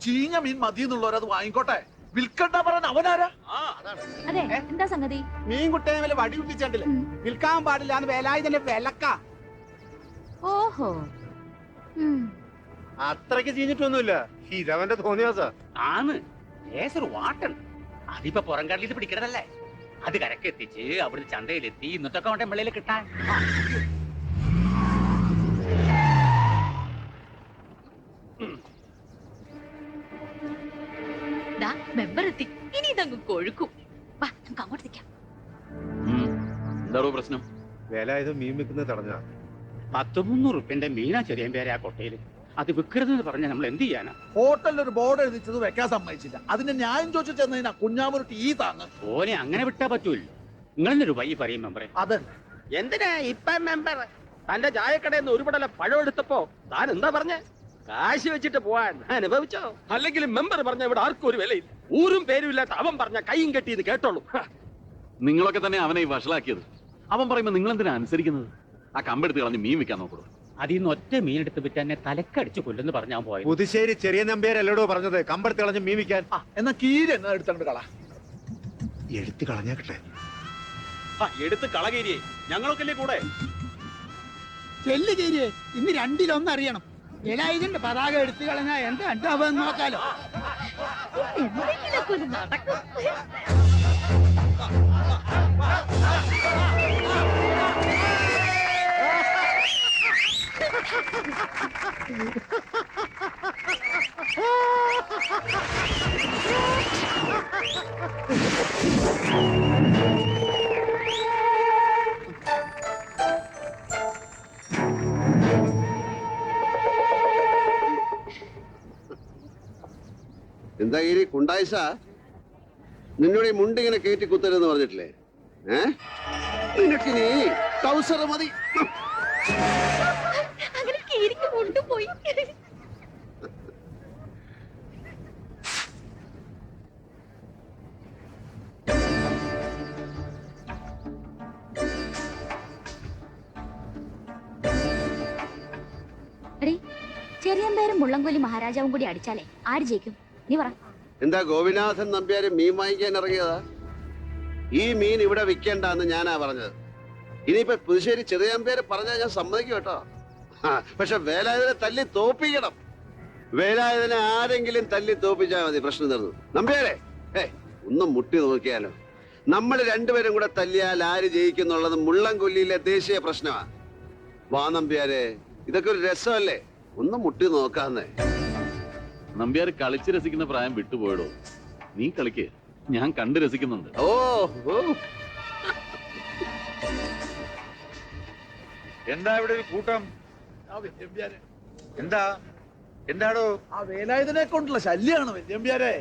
ചീഞ്ഞ മീൻ മതി എന്നുള്ളവരത് വാങ്ങിക്കോട്ടെ. വിൽക്കണ്ട പറയാൻ അവനാരാ? അതെ, എന്താ സംഗതി? മീൻകുട്ടയെ വല്ല വടി കുട്ടിച്ചണ്ടില്ലേ? വിൽക്കാൻ പാടില്ല എന്ന് വേലായുധന്റെ വിലക്ക. ഓഹോ, അത്രയ്ക്ക് ചീഞ്ഞിട്ടൊന്നുമില്ല, ഇതവന്റെ തോന്നിയാസാ. ആണ് ലേസർ വാട്ടൺ. അതിപ്പോ പുറം കടലിൽ പിടിക്കണതല്ലേ, അത് കരക്കെത്തിച്ച് അവിടുന്ന് ചന്തയിലെത്തി ഇന്നത്തൊക്കെ വേണ്ട വെള്ളയിൽ കിട്ടാൻ. മെമ്പർ എത്തി, ഇനി ഇതങ്ങ് കൊഴുക്കും. വാ, നമുക്ക് അങ്ങോട്ട് നിൽക്കാം. എന്താണോ പ്രശ്നം? വേലായുധം മീൻ വെക്കുന്നത് തടഞ്ഞ 100-300 റുപ്യന്റെ മീനാ ചെറിയ പേരെ ആ കൊട്ടയില്. അത് വിൽക്കരുതെന്ന് പറഞ്ഞാൽ നമ്മൾ എന്ത് ചെയ്യാനാ? ഹോട്ടലിൽ ഒരു ബോർഡ് എഴുതിച്ചത് വെക്കാൻ സമ്മതിച്ചില്ല. അതിന്റെ ന്യായം ചോദിച്ചു ചെന്നതിനാ കുഞ്ഞാമൊരു ടീ താങ്ങ്. ഓനെ അങ്ങനെ വിട്ടാ പറ്റൂല്ലോ. നിങ്ങളെന്നൊരു വൈ പറയും മെമ്പറെ. അതെ, എന്തിനാ ഇപ്പൊ മെമ്പർ തന്റെ ചായക്കടയിൽ നിന്ന് ഒരു പടല പഴം എടുത്തപ്പോ താൻ എന്താ പറഞ്ഞ? കാശ് വെച്ചിട്ട് പോവാൻ അനുഭവിച്ചോ? അല്ലെങ്കിൽ മെമ്പർ പറഞ്ഞ ഇവിടെ ആർക്കും ഒരു വിലയില്ല, ഊരും പേരും ഇല്ലാത്ത അവൻ പറഞ്ഞ കൈയും കെട്ടിയത് കേട്ടോളൂ. നിങ്ങളൊക്കെ തന്നെ അവനെ വഷളാക്കിയത്. അവൻ പറയുമ്പോ നിങ്ങൾ എന്തിനാ അനുസരിക്കുന്നത്? ആ കമ്പെടുത്ത് കളഞ്ഞ് മീൻ വെക്കാൻ നോക്കൂ. അതിന്ന് ഒറ്റ മീൻ എടുത്ത് വിറ്റ് തന്നെ തലക്കടിച്ചു കൊല്ലെന്ന് പറഞ്ഞാൽ പോയത്. പുതുശ്ശേരി ചെറിയ നമ്പ്യാരല്ലോടോ പറഞ്ഞത് കമ്പെടുത്ത് കളഞ്ഞ് മീൻ വെക്കാൻ. എന്നാ കീരി എന്നാ എടുത്തങ്ങോട്ട് കള. എടുത്ത് കളഞ്ഞാക്കട്ടെ. എടുത്ത് കളകേരിയെ, ഞങ്ങളൊക്കെ കൂടെ. ചെല്ലുകേരിയെ, ഇന്ന് രണ്ടിലൊന്നറിയണം. വേലായുധന്റെ പതാക എടുത്തു കളഞ്ഞാ എന്താ ഉണ്ടാവുക നോക്കാലോ. എന്തെങ്കിലുമൊക്കെ ഒരു നടക്കും. എന്താ ഈ കുണ്ടായിസ, നിന്നോട് ഈ മുണ്ടിങ്ങനെ കയറ്റി കുത്തരുതെന്ന് പറഞ്ഞിട്ടില്ലേ? നിനക്കിനി ടൗസർ മതി. അങ്ങനെ കീരിക്ക് കൊണ്ടുപോയി. ചെറിയമ്പേരും മുള്ളംകൊല്ലി മഹാരാജാവും കൂടി അടിച്ചാലേ ആര് ജയിക്കും? നീ പറ. എന്താ ഗോപിനാഥൻ നമ്പ്യാര് മീൻ വാങ്ങിക്കാൻ ഇറങ്ങിയതാ? ഈ മീൻ ഇവിടെ വിൽക്കേണ്ടെന്ന് ഞാനാ പറഞ്ഞത്. ഇനിയിപ്പോ പുതുശ്ശേരി ചെറിയമ്പേര് പറഞ്ഞാൽ ഞാൻ സമ്മതിക്കും കേട്ടോ. പക്ഷെ വേലായുധനെ തല്ലി തോപ്പിക്കണം. വേലായുധനെ ആരെങ്കിലും തല്ലി തോപ്പിച്ചാൽ മതി, പ്രശ്നം തീർന്നു. നമ്പ്യാരെ, ഒന്ന് മുട്ടി നോക്കിയാലോ. നമ്മൾ രണ്ടുപേരും കൂടെ തല്ലിയാൽ ആര് ജയിക്കുന്നുള്ളത് മുള്ളംകൊല്ലിയിലെ ദേശീയ പ്രശ്നമാ. വാ നമ്പ്യാരെ, ഇതൊക്കെ ഒരു രസമല്ലേ, ഒന്ന് മുട്ടി നോക്കാന്നേ. നമ്പ്യാർ കളിച്ച് രസിക്കുന്ന പ്രായം വിട്ടുപോയടോ. നീ കളിക്ക്, ഞാൻ കണ്ട് രസിക്കുന്നുണ്ട്. ഓ എന്താ ഇവിടെ ഒരു കൂട്ടം? എന്താടോ? ആ വേലായുധനെ കൊണ്ടുള്ള ശല്യാണ് വല്യമ്പ്യാരെ.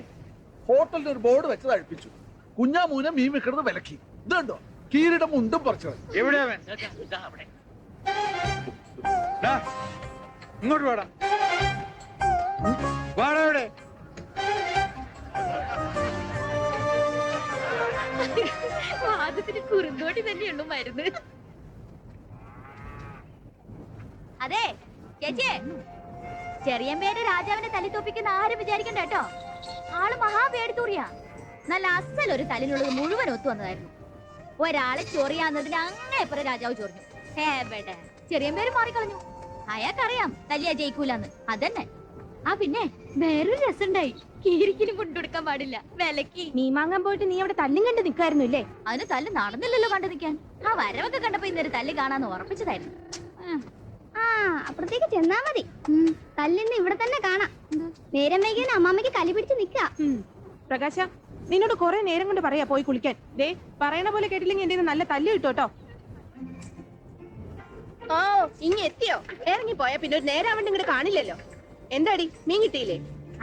ഹോട്ടലിൽ ഒരു ബോർഡ് വെച്ചത് അഴിപ്പിച്ചു. കുഞ്ഞാമൂനെ മീൻ വെക്കുന്നത് വിലക്കി. ഇതുണ്ടോ, കീരിയുടെ മുണ്ടും പറിച്ചത്. എവിടെയാ? അവിടെ ഇങ്ങോട്ട് വാടാ. വാടാ ഇവിടെ. വാദത്തിന് കുറുന്തോട്ടി തന്നെയുള്ളൂ മരുന്ന്. അതെ ചേച്ചിയെ, ചെറിയമ്പേര് രാജാവിനെ തല്ലിത്തോപ്പിക്കുന്ന ആരും വിചാരിക്കണ്ട കേട്ടോ. ആള് മഹാപേടിത്തൂറിയാ. നല്ല അസലൊരു തല്ലിനുള്ളത് മുഴുവൻ ഒത്തു വന്നതായിരുന്നു. ഒരാളെ ചൊറിയാന്നതിന് അങ്ങേപ്പുറം രാജാവ് ചൊറിഞ്ഞു. എവിടെ ചെറിയമ്പേര് മാറിക്കളഞ്ഞു. അയാൾക്കറിയാം തല്ലിയാ ജയിക്കൂലെന്ന്. അതന്നെ. ആ പിന്നെ വേറൊരു രസമുണ്ടായി. കീരിക്കിനും കൊണ്ടുകൊടുക്കാൻ പാടില്ല, വിലക്കി. നീ വാങ്ങാൻ പോയിട്ട് നീ അവിടെ തല്ലും കണ്ട് നിൽക്കായിരുന്നു ഇല്ലേ? അതിന് തല്ല് നടന്നില്ലല്ലോ കണ്ടു നിൽക്കാൻ. ആ വരവൊക്കെ കണ്ടപ്പോ ഇന്നൊരു തല്ല് കാണാന്ന് ഉറപ്പിച്ചതായിരുന്നു. ആ, അപ്പുറത്തേക്ക് ചെന്നാ മതി. തല്ലിന്ന് ഇവിടെ തന്നെ കാണാം. നേരം വൈകിയാണ് അമ്മാമ്മയ്ക്ക് കലി പിടിച്ച് നിക്കാ. പ്രകാശ, നിന്നോട് കുറെ നേരം കൊണ്ട് പറയാ പോയി കുളിക്കാൻ. ദേ പറയണ പോലെ കേട്ടില്ലെങ്കിൽ എന്റെ നല്ല തല്ല് കിട്ടോട്ടോ. ഓ, ഇങ്ങ എത്തിയോ? ഇറങ്ങി പോയാ പിന്നെ ഒരു നേരാവണ്ട് ഇങ്ങോട്ട് കാണില്ലല്ലോ. എന്താടി, മീൻ കിട്ടിയില്ലേ?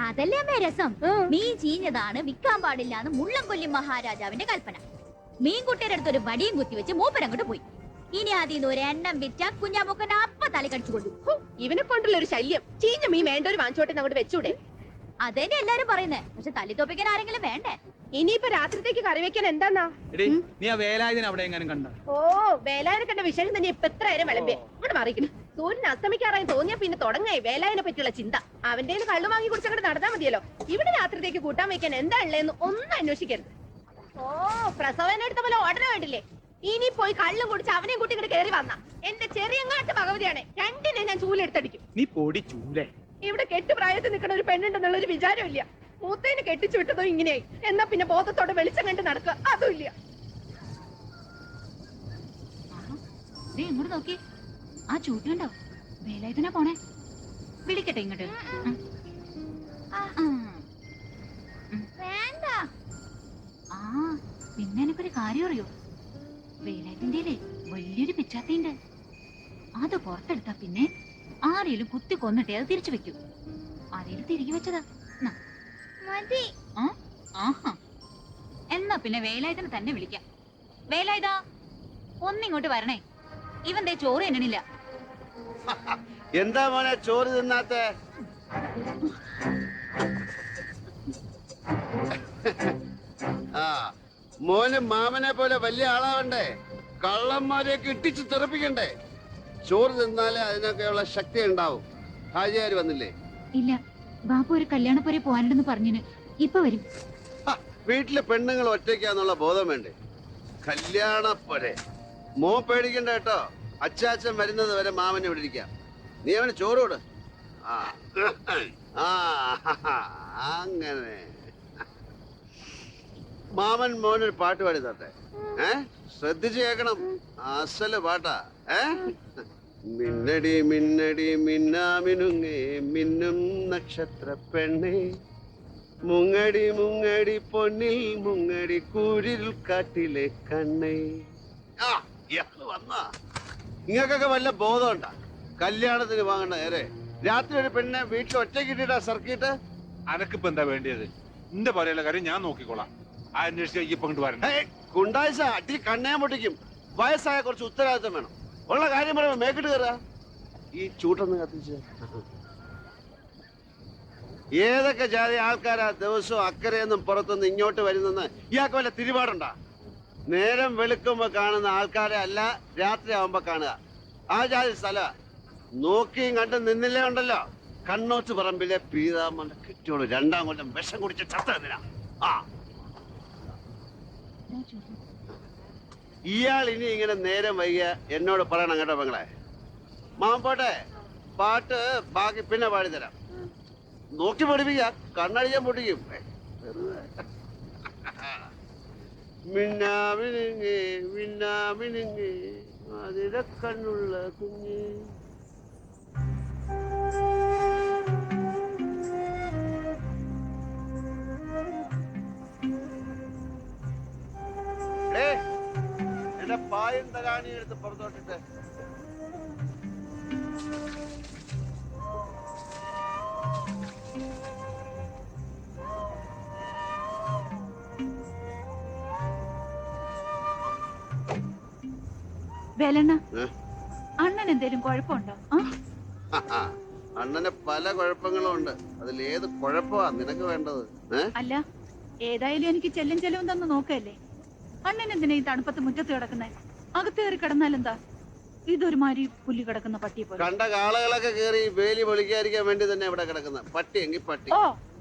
അതല്ലേ അമ്മേ രസം. മീൻ ചീഞ്ഞതാണ്, വിൽക്കാൻ പാടില്ലാന്ന് മുള്ളംകൊല്ലി മഹാരാജാവിന്റെ കൽപ്പന. മീൻകുട്ടിയുടെ അടുത്ത് ഒരു വടിയും കുത്തിവെച്ച് മൂപ്പരങ്ങോട്ട് പോയി. ഇനി അതിന്ന് ഒരു എണ്ണം വിറ്റ കുഞ്ഞാമുക്കൻ അപ്പ തല കടിച്ചു കൊണ്ടു. ഇവനെ കൊണ്ടുള്ള ഒരു ശല്യം. ചീഞ്ഞ മീൻ വേണ്ടവര് വാങ്ങിച്ചോട്ടെ അങ്ങോട്ട് വെച്ചൂടെ? അതന്നെ എല്ലാരും പറയുന്നേ. പക്ഷെ തല്ലി തോപ്പിക്കാൻ ആരെങ്കിലും വേണ്ടേ? ഇനിയിപ്പോ രാത്രിത്തേക്ക് കറി വെക്കാൻ എന്താന്നാ? നീ ആ വേലായുധനെ അവിടെ എങ്ങാനും കണ്ട? ഓ, വേലായുധനെ കണ്ട വിഷയം തന്നെ ഇപ്പൊ എത്ര നേരം വിളമ്പേ. ഇവിടെ മാറിക്കണം. സൂര്യൻ അസ്തമിക്കാറായി തോന്നിയാ പിന്നെ തുടങ്ങായി വേലായനെ പറ്റിയുള്ള ചിന്ത. അവന്റെ കള്ളു വാങ്ങി കുടിച്ചങ്ങോട്ട് നടന്നാ മതിയല്ലോ. ഇവിടെ രാത്രിയിലേക്ക് കൂട്ടാൻ വെക്കാൻ എന്താ ഉള്ളതെന്ന് ഒന്നും അന്വേഷിക്കരുത്. ഓ, പ്രസവന എടുത്ത പോലെ ഓർഡർ വേണ്ടില്ലേ? ഇനി പോയി കള്ളും കുടിച്ച് അവനെയും കൂട്ടി ഇങ്ങോട്ട് കയറി വന്ന എന്റെ ചെറിയങ്ങാട്ട് ഭഗവതിയാണ്. രണ്ടിനെ ഞാൻ ചൂലെടുത്തടിക്കും. നീ പൊടി ചൂലേ. ഇവിടെ കെട്ടുപ്രായത്തിൽ നിൽക്കുന്ന ഒരു പെണ്ണുണ്ടെന്നുള്ള ഒരു വിചാരമില്ല. മൂത്തേനെ കെട്ടിച്ചു വിട്ടതോ ഇങ്ങനെയായി. എന്നാ പിന്നെ ബോധത്തോടെ വെളിച്ചം കണ്ട് നടക്കുക അതും ഇല്ല. ഇങ്ങോട്ട് നോക്കി, ആ ചൂട്ടുണ്ടോ? വേലായുധനാ പോണേ. വിളിക്കട്ടെ ഇങ്ങോട്ട്. വേണ്ട. ആ, പിന്നെ എനിക്കൊരു കാര്യം അറിയോ? വേലായുധന്റെ വലിയൊരു പിച്ചാത്തിണ്ട്. അത് പുറത്തെടുത്താ പിന്നെ ആരെയും കുത്തി കൊന്നിട്ടേ അത് തിരിച്ചു വെക്കൂ. ആരെയും തിരികെ വെച്ചതാ. മതി. ആഹാ, എന്നാ പിന്നെ വേലായുധനെ തന്നെ വിളിക്കാം. വേലായുധ, ഒന്നിങ്ങോട്ട് വരണേ. ഇവൻ ദേ ചോറ് എണ്ണണില്ല. എന്താ മോനെ ചോറ് തിന്നാത്ത? ആ, മോന് മാമനെ പോലെ വലിയ ആളാവണ്ടേ? കള്ളന്മാരെയൊക്കെ ഇട്ടിച്ച് തെറിപ്പിക്കണ്ടേ? ചോറ് തിന്നാലേ അതിനൊക്കെയുള്ള ശക്തി ഉണ്ടാവും. ഹാജിയാര് വന്നില്ലേ? ഇല്ല, ബാപ്പു ഒരു കല്യാണപ്പുര പോവാനുണ്ടെന്ന് പറഞ്ഞിന്. ഇപ്പൊ വരും. വീട്ടിലെ പെണ്ണുങ്ങൾ ഒറ്റയ്ക്കാന്നുള്ള ബോധം വേണ്ടേ? കല്യാണപ്പുര മോ പേടിക്കണ്ട കേട്ടോ. അച്ചാച്ചൻ വരുന്നത് വരെ മാമനെ ഇവിടെ ഇരിക്കാം. നീ അവന് ചോറ് കൊടു. അങ്ങനെ മാമൻ മോനൊരു പാട്ട് പാടി തട്ടെ. ശ്രദ്ധിച്ച് കേക്കണം. അസല് പാട്ടാ. മിന്നടി മിന്നടി മിന്നാമിനുങ്ങേ മിന്നും നക്ഷത്ര പെണ്ണേ, മുങ്ങടി മുങ്ങടി പൊന്നിൽ മുങ്ങടി കൂരിൽ കാട്ടിലെ കണ്ണേ. വന്നാ നിങ്ങൾക്കൊക്കെ വല്ല ബോധമുണ്ടാ? കല്യാണത്തിന് വാങ്ങണ്ട നേരെ രാത്രി ഒരു പെണ്ണെ വീട്ടിൽ ഒറ്റയ്ക്ക് ഇട്ടിട്ടാ സർക്കിട്ട്. അനക്കിപ്പോ എന്താ വേണ്ടിയത്? എന്റെ പറയുള്ള കാര്യം ഞാൻ നോക്കിക്കോളാം. ആ അന്വേഷിച്ച് ഇപ്പൊ ഇങ്ങോട്ട് വരണ്ട. കുണ്ടാഴ്ച അടി കണ്ണേ പൊട്ടിക്കും. വയസ്സായ കുറച്ച് ഉത്തരവാദിത്വം വേണം. ഉള്ള കാര്യം പറയുമ്പോ മേക്കിട്ട് കയറുക. ഈ ചൂട്ടൊന്ന് കത്തിച്ച്. ഏതൊക്കെ ജാതി ആൾക്കാരാ ദിവസവും അക്കരയെന്നും പുറത്തുനിന്ന് ഇങ്ങോട്ട് വരുന്നെന്ന് ഇയാൾക്ക് വല്ല തിരുപാടുണ്ടാ? നേരം വെളുക്കുമ്പോ കാണുന്ന ആൾക്കാരെ അല്ല രാത്രി ആവുമ്പോ കാണുക. ആ ജാതി സ്ഥല നോക്കിയും കണ്ടും നിന്നില്ലേ ഉണ്ടല്ലോ. കണ്ണോച്ച് പറമ്പിലെ പീതാമന്റെ കെട്ടിയോളൂ 2-ാം കൊല്ലം വിഷം കുടിച്ച് ചത്തതിനാ. ആ, ഇയാൾ ഇനി ഇങ്ങനെ നേരം വൈകിയ എന്നോട് പറയണം കേട്ടോ പെങ്ങളെ. മാം പോട്ടെ, പാട്ട് ബാക്കി പിന്നെ പാടിത്തരാം. നോക്കി പഠിപ്പിക്ക, കണ്ണടിയാൻ പൊട്ടിക്കും. മിന്നാമിനുങ്ങേ മിന്നാമിനുങ്ങേ അതിര കണ്ണുള്ള കുഞ്ഞ്. എന്റെ പായും തലാണി എടുത്ത് പുറത്തോട്ടിട്ട്. വേലണ്ണ, അണ്ണൻ എന്തേലും കുഴപ്പമുണ്ടോ? അണ്ണന് പല കുഴപ്പങ്ങളും ഉണ്ട്. അതിൽ ഏത് കുഴപ്പമാ നിനക്ക് വേണ്ടത്? അല്ല, ഏതായാലും എനിക്ക് ചെല്ലും ചെലവും തന്ന് നോക്കല്ലേ. അണ്ണൻ എന്തിനാ ഈ തണുപ്പത്ത് മുറ്റത്ത് കിടക്കുന്നേ? അകത്ത് കയറി കിടന്നാലെന്താ? ഇതൊരുമാതിരി പുല്ലി കിടക്കുന്ന പട്ടിയെ പോലെ. കണ്ട കാളകളൊക്കെ കയറി വേലി പൊളിക്കാതിരിക്കാൻ വേണ്ടി തന്നെ ഇവിടെ കിടക്കുന്ന പട്ടി എങ്കിൽ പട്ടി.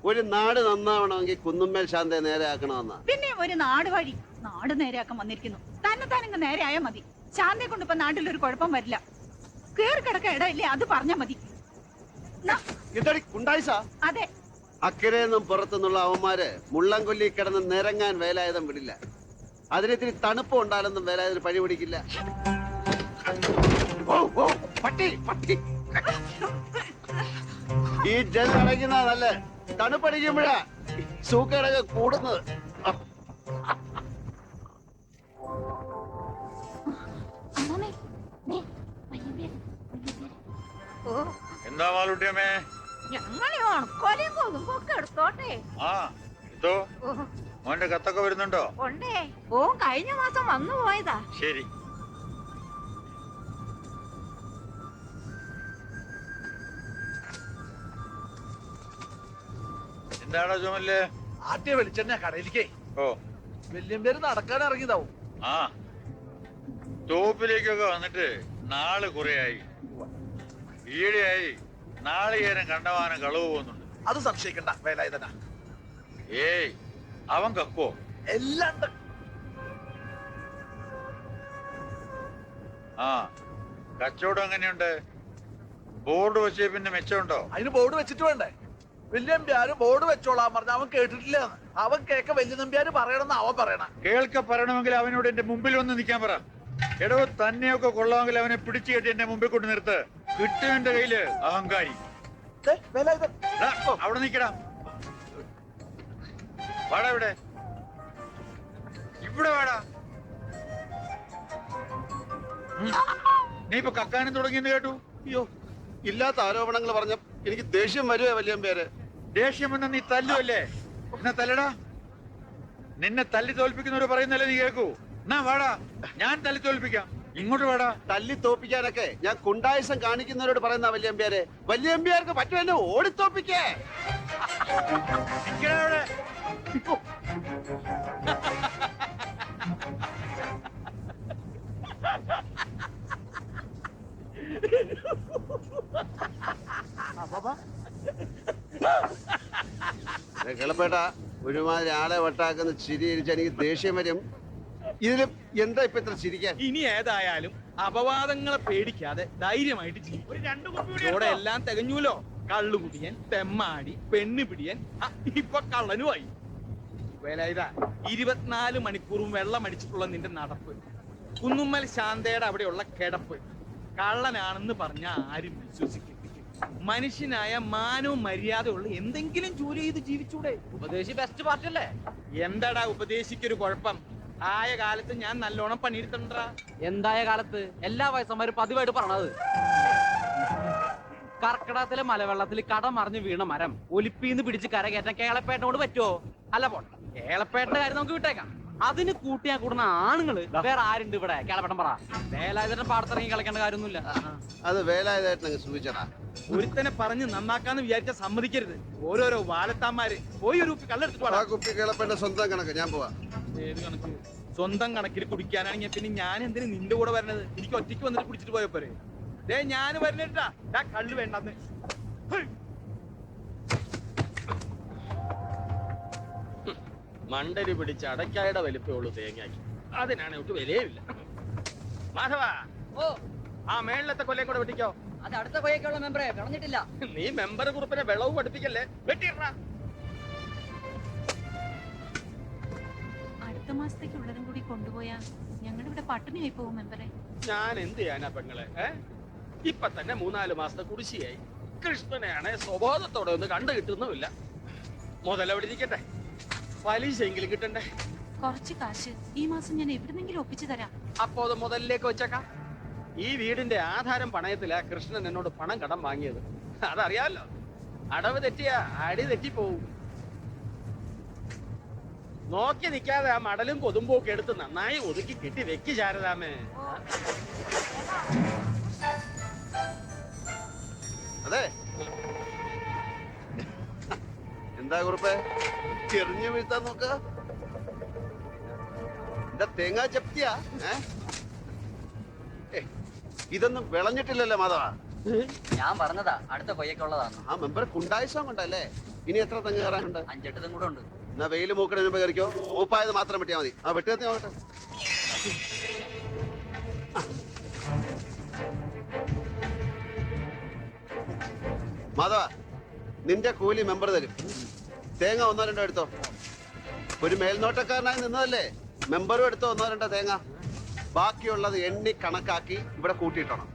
ഒരു നാട് നന്നാവണമെങ്കിൽ കുന്നുമ്മേൽ ശാന്തയെ നേരെ ആക്കണമെന്നാ. പിന്നെ ഒരു നാട് വഴി നാട് നേരെയാക്കാൻ വന്നിരിക്കുന്നു. തന്നെത്താനിങ്ങ് നേരെ ആയാ മതി. ശാന്തയെ കൊണ്ട് ഇപ്പൊ നാട്ടിലൊരു കുഴപ്പം വരില്ല. കേറി കിടക്ക ഇടയില്ലേ, അത് പറഞ്ഞാ മതി. അതെ, അക്കരയെന്നും പുറത്തുനിന്നുള്ള അവന്മാര് മുള്ളംകൊല്ലി കിടന്ന് നിരങ്ങാൻ വേലായുധം വിടില്ല. അതിനിത്തിരി തണുപ്പ് ഉണ്ടാലൊന്നും വേലായുധന് പഴി പിടിക്കില്ല. പട്ടി പട്ടി ഈ ജൽ അടയ്ക്കുന്ന നല്ല തണുപ്പടിക്കുമ്പോഴാ സൂക്കേടൊക്കെ കൂടുന്നത്. എന്താ മാളൂട്ടിയമ്മേ? ആ, ഇതോ മോന്റെ കത്തൊക്കെ വരുന്നുണ്ടോ? കഴിഞ്ഞ മാസം വന്നു പോയതാ. ശരി. എന്താണോ ചുമല്ലേ? ആദ്യ വെളിച്ചെണ്ണ കടയിലേക്കേ. ഓ, വല്യമ്പേര് നടക്കാൻ ഇറങ്ങിയതാവും. ആ, തോപ്പിലേക്കൊക്കെ വന്നിട്ട് നാള് കുറയായി. ഈയിടെയായി നാളികേരം കണ്ടവാനം കളവ് പോകുന്നുണ്ട്. അത് സംശയിക്കണ്ട വേലായുധന. ഏയ് അവൻ കക്കോ? എല്ലാം ഉണ്ട്. ആ കച്ചവടം എങ്ങനെയുണ്ട്? ബോർഡ് വെച്ചേ പിന്നെ മെച്ചമുണ്ടോ? അതിന് ബോർഡ് വെച്ചിട്ട് വേണ്ടേ? വല്യമ്പ്യാര് ബോർഡ് വെച്ചോളാൻ പറഞ്ഞ അവൻ കേട്ടിട്ടില്ല. അവൻ കേക്ക വലിയ നമ്പ്യാര് പറയണമെന്ന് അവൻ പറയണ. കേൾക്ക പറയണമെങ്കിൽ അവനോട് എന്റെ മുമ്പിൽ വന്ന് നിൽക്കാൻ പറ. എടോ തന്നെയൊക്കെ കൊള്ളാമെങ്കിൽ അവനെ പിടിച്ചു കെട്ടി എന്റെ മുമ്പിൽ കൊണ്ട് നിർത്ത്. കിട്ടും എന്റെ കയ്യില് അഹങ്കാരി. വേലായുധൻ ദാ, അവിടെ നിക്കടാ. വാടാ ഇവിടെ. ഇവിടെ വാടാ. നീ ഇപ്പൊ കക്കാനും തുടങ്ങിയെന്ന് കേട്ടു. അയ്യോ, ഇല്ലാത്ത ആരോപണങ്ങൾ പറഞ്ഞ എനിക്ക് ദേഷ്യം വരുവേ വല്യമ്പേര്. ദേഷ്യം വന്ന നീ തല്ലുവല്ലേ? എന്നാ തല്ലടാ. നിന്നെ തല്ലി തോൽപ്പിക്കുന്നവര് പറയുന്നല്ലേ നീ കേൾക്കൂ. എന്നാ വാടാ, ഞാൻ തല്ലി തോൽപ്പിക്കാം. ഇങ്ങോട്ട് വാടാ. തല്ലി തോപ്പിക്കാനൊക്കെ ഞാൻ കുണ്ടായിസം കാണിക്കുന്നവരോട് പറയുന്ന വല്യമ്പേര്. വല്യമ്പേർക്ക് പറ്റുമെന്നെ ഓടിത്തോപ്പിക്കേ. നിക്കടാ അവിടെ. കേളപ്പേട്ട, ഒരുമാതിരി ആളെ വട്ടാക്കുന്ന ചിരി ഇരിച്ച എനിക്ക് ദേഷ്യം വരും. ഇതിലും എന്താ ഇപ്പൊ ഇത്ര ചിരിക്കാൻ? ഇനി ഏതായാലും അപവാദങ്ങളെ പേടിക്കാതെ ധൈര്യമായിട്ട് ജീവിക്കും. ഇവിടെ എല്ലാം തികഞ്ഞൂലോ. കള്ളുകുടിയൻ, തെമ്മാടി, പെണ്ണുപിടിയൻ, ഇപ്പൊ കള്ളനുമായി. വേലായുധ, 24 മണിക്കൂറും വെള്ളം അടിച്ചിട്ടുള്ള നിന്റെ നടപ്പ്, കുന്നുമ്മൽ ശാന്തയുടെ അവിടെയുള്ള കിടപ്പ്, കള്ളനാണെന്ന് പറഞ്ഞ ആരും വിശ്വസിക്കും. മനുഷ്യനായ മാനവും മര്യാദയുള്ള എന്തെങ്കിലും ജോലി ചെയ്ത് ജീവിച്ചൂടെ? ഉപദേശി ബെസ്റ്റ് പാർട്ടി അല്ലേ? എന്താടാ ഉപദേശിക്കൊരു കുഴപ്പം? ആയ കാലത്ത് ഞാൻ നല്ലോണം പണിയെടുത്തിട്ടാ. എന്തായ കാലത്ത് എല്ലാ വയസ്സന്മാരും പതിവായിട്ട് പറഞ്ഞത്. കർക്കിടകത്തിലെ മലവെള്ളത്തിൽ കട മറിഞ്ഞു വീണ മരം ഒലിപ്പീന്ന് പിടിച്ച് കരകയറ്റാൻ കേളപ്പേട്ടനോട് പറ്റുമോ? അല്ല പോട്ടെ, കേളപ്പേട്ടന്റെ കാര്യം നമുക്ക് വിട്ടേക്കാം. അതിന് കൂട്ടിയാ കൂടുന്ന ആണുങ്ങള് വേറെ ആരുണ്ട് ഇവിടെ? കേളപ്പേട്ടൻ പറ. വേലായുധന്റെ പാടത്തിറങ്ങി കളിക്കേണ്ട കാര്യമൊന്നുമില്ല. അത് വേലായുധേട്ടനങ്ങ് സൂചിച്ചടാ. ഒരുത്തനെ പറഞ്ഞ് നന്നാക്കാന്ന് വിചാരിച്ച സമ്മതിക്കരുത്. ഓരോരോ വാലത്താന്മാര് പോയി ഒരു കുപ്പി കല്ലെടുത്തിട്ട് ആ വാടാ. കുപ്പി കേളപ്പേട്ട സ്വന്തം കണക്ക്. ഞാൻ പോവാ. ഏത് കണക്ക്? സ്വന്തം കണക്കിൽ കുടിക്കാനാണെങ്കിൽ പിന്നെ ഞാൻ എന്തിനു നിന്റെ കൂടെ വരണത്? എനിക്ക് ഒറ്റയ്ക്ക് വന്നിട്ട് കുടിച്ചിട്ട് പോയ പോരെ? ദേ ഞാൻ വരുന്നിട്ടാ. കള്ള് വേണ്ടെന്ന്. മണ്ടരി പിടിച്ച അടയ്ക്കായുടെ വലിപ്പമുള്ളൂ തേങ്ങാക്കി. അതിനാണ് ഒട്ട് വിലയില്ല. മാധവ, ഓ, ആ മേളിലത്തെ കൊല്ലം കൂടെ വെട്ടിക്കോ. അത് അടുത്ത കൊയ്ക്കുള്ള മെമ്പറെ കളഞ്ഞിട്ടില്ല. നീ മെമ്പർ ഗ്രൂപ്പിനെ വെള്ളവും പഠിപ്പിക്കല്ലേ. വെട്ടിയിട. അടുത്ത മാസത്തേക്കുള്ളതും കൂടി കൊണ്ടുപോയാ ഞങ്ങളുടെ ഇവിടെ പട്ടിണിയായി പോകും മെമ്പറെ. ഞാൻ എന്ത് ചെയ്യാനാ പെങ്ങളെ? ഇപ്പൊ തന്നെ 3-4 മാസത്തെ കുടിശ്ശിയായി. കൃഷ്ണനെയാണ് സ്വബോധത്തോടെ ഒന്ന് കണ്ടു കിട്ടുന്നുമില്ല. മുതലവിടെ ഇരിക്കട്ടെ, പലിശ എങ്കിലും കിട്ടണ്ടേ? കുറച്ച് കാശ് ഈ മാസം ഞാൻ എവിടുന്നെങ്കിലും ഒപ്പിച്ചു തരാം. അപ്പോ അത് മുതലിലേക്ക് വെച്ചേക്കാം. ഈ വീടിന്റെ ആധാരം പണയത്തിലാ കൃഷ്ണൻ എന്നോട് പണം കടം വാങ്ങിയത്. അതറിയാലോ. അടവ് തെറ്റിയാ അടി തെറ്റിപ്പോവും. നോക്കി നിൽക്കാതെ ആ മടലും കൊതുമ്പും ഒക്കെ എടുത്ത് നന്നായി ഒതുക്കി കെട്ടി വെക്ക് ശാരദാമേ. അതെ, എന്താ കുറുപ്പേ എറിഞ്ഞു വീഴ്ത്താൻ നോക്ക? എന്താ തേങ്ങാ ജപ്തിയാ? ഇതൊന്നും വിളഞ്ഞിട്ടില്ലല്ലോ മാധവ. ഞാൻ പറഞ്ഞതാ അടുത്ത കൊയ്ക്കുള്ളതാണ്. ആ മെമ്പർ കുണ്ടായിസം കൊണ്ടല്ലേ? ഇനി എത്ര തെങ്ങ് കയറാനുണ്ട്? 5-8 കൂടെ ഉണ്ട്. എന്നാ വെയില് മൂക്കണ മുമ്പ് കയറിക്കോ. മൂപ്പായത് മാത്രം വെട്ടിയാ മതി. ആ വെട്ടി കത്തി നോക്കട്ടെ. മാധവ, നിന്റെ കൂലി മെമ്പർ തരും. തേങ്ങ 1-2 എടുത്തോ. ഒരു മേൽനോട്ടക്കാരനായി നിന്നതല്ലേ, മെമ്പറും എടുത്തോ 1-2 തേങ്ങ. ബാക്കിയുള്ളത് എണ്ണി കണക്കാക്കി ഇവിടെ കൂട്ടിയിട്ടണം.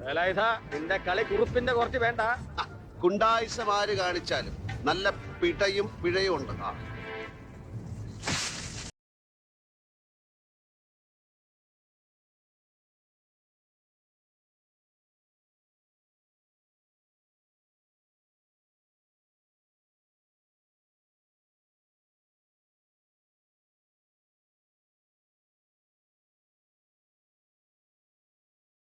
വേലായുധ, നിന്റെ കളി കുറുപ്പിന്റെ കുറച്ച് വേണ്ട. കുണ്ടായിസം ആര് കാണിച്ചാലും നല്ല പിടയും പിഴയും ഉണ്ട്.